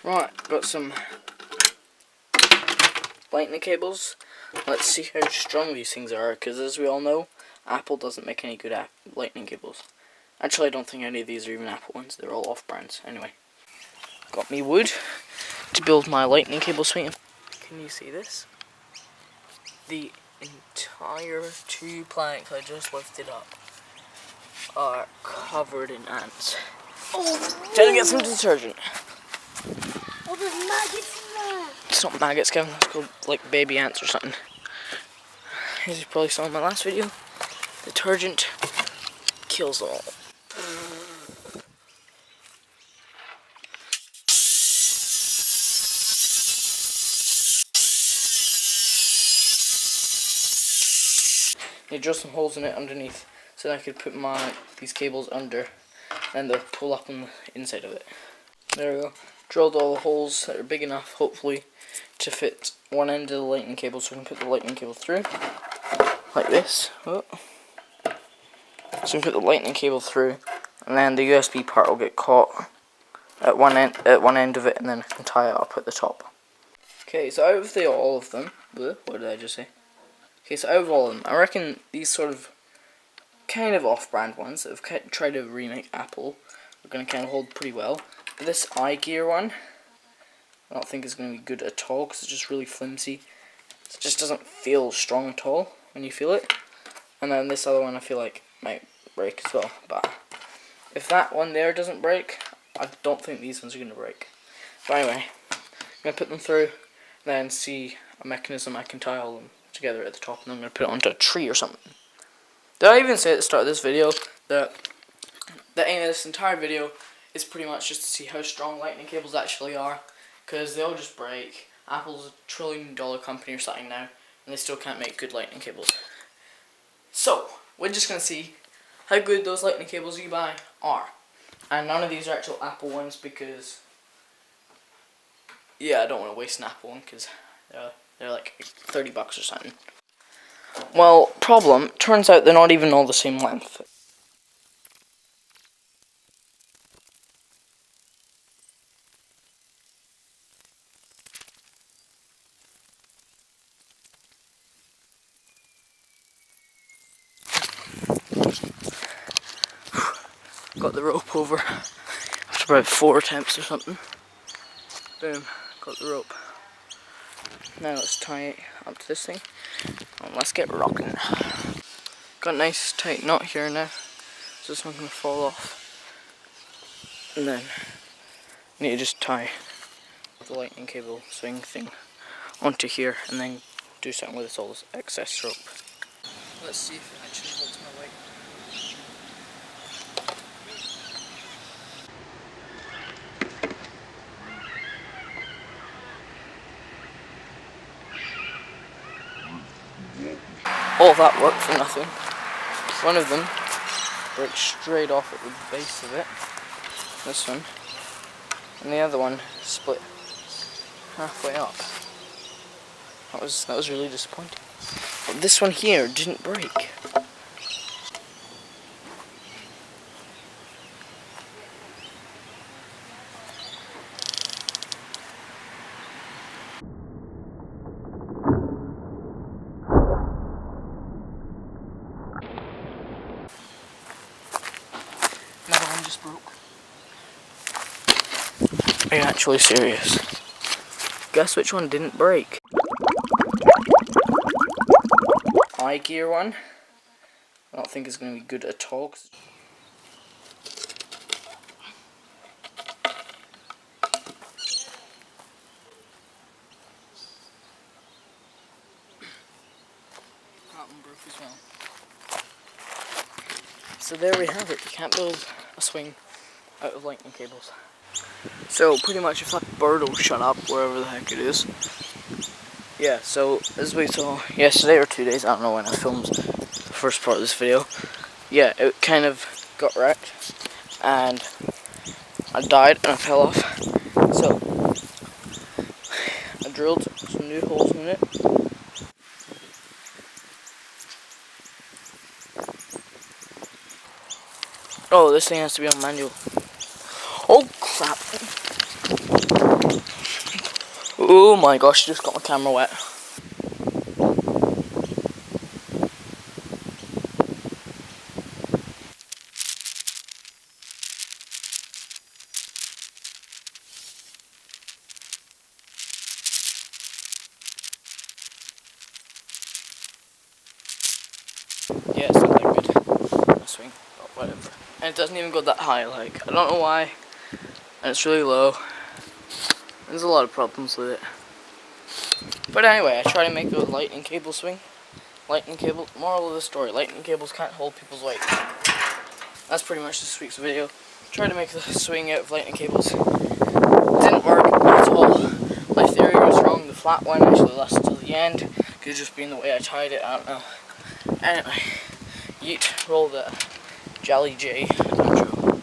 Right, got some lightning cables. Let's see how strong these things are, because as we all know, Apple doesn't make any good lightning cables. Actually, I don't think any of these are even Apple ones. They're all off-brands. Anyway, got me wood to build my lightning cable swing. Can you see this? The entire 2 planks I just lifted up are covered in ants. Oh, Trying to get some detergent. Oh, there's maggots in there. It's not maggots, Kevin. It's called like baby ants or something. As you probably saw in my last video, detergent kills them all. You drill some holes in it underneath so that I could put these cables under and they'll pull up on the inside of it. There we go. Drilled all the holes that are big enough, hopefully, to fit one end of the lightning cable so I can put the lightning cable through. Like this. Oh. So I can put the lightning cable through and then the USB part will get caught at one end of it, and then I can tie it up at the top. Okay, so out of all of them, what did I just say? Okay, so out of all of them, I reckon these sort of kind of off-brand ones that have tried to remake Apple are going to kind of hold pretty well. But this iGear one, I don't think is going to be good at all because it's just really flimsy. It just doesn't feel strong at all when you feel it. And then this other one I feel like might break as well. But if that one there doesn't break, I don't think these ones are going to break. But anyway, I'm going to put them through, then see a mechanism I can tie all of them together at the top, and I'm going to put it onto a tree or something. Did I even say at the start of this video that the aim of this entire video is pretty much just to see how strong lightning cables actually are, because they all just break. Apple's a $1 trillion company or something now, and they still can't make good lightning cables. So, we're just going to see how good those lightning cables you buy are. And none of these are actual Apple ones because, yeah, I don't want to waste an Apple one because they're like $30 or something. Well, problem, turns out they're not even all the same length. Got the rope over after about 4 attempts or something. Boom, got the rope. Now let's tie it up to this thing and let's get rocking. Got a nice tight knot here now, so it's not going to fall off. And then I need to just tie the lightning cable swing thing onto here and then do something with all this excess rope. Let's see if it actually holds my weight. All that work for nothing. One of them broke straight off at the base of it. This one. And the other one split halfway up. That was really disappointing. But this one here didn't break. Another one just broke. Are you actually serious? Guess which one didn't break? iGear one. I don't think it's going to be good at all. That one broke as well. So there we have it. You can't build a swing out of lightning cables. So pretty much if that bird will shut up wherever the heck it is. Yeah, so as we saw yesterday or 2 days, I don't know when I filmed the first part of this video. Yeah, it kind of got wrecked and I died and I fell off. So I drilled some new holes in it. Oh, this thing has to be on manual. Oh crap! Oh my gosh, just got my camera wet. Yeah, it's not that good. I swing, but whatever. And it doesn't even go that high, like, I don't know why. And it's really low. There's a lot of problems with it. But anyway, I try to make a lightning cable swing. Lightning cable, moral of the story, lightning cables can't hold people's weight. That's pretty much this week's video. Tried to make the swing out of lightning cables. Didn't work at all. My theory was wrong. The flat one actually lasted till the end. Could just been the way I tied it, I don't know. Anyway, yeet, roll the Jolly J intro.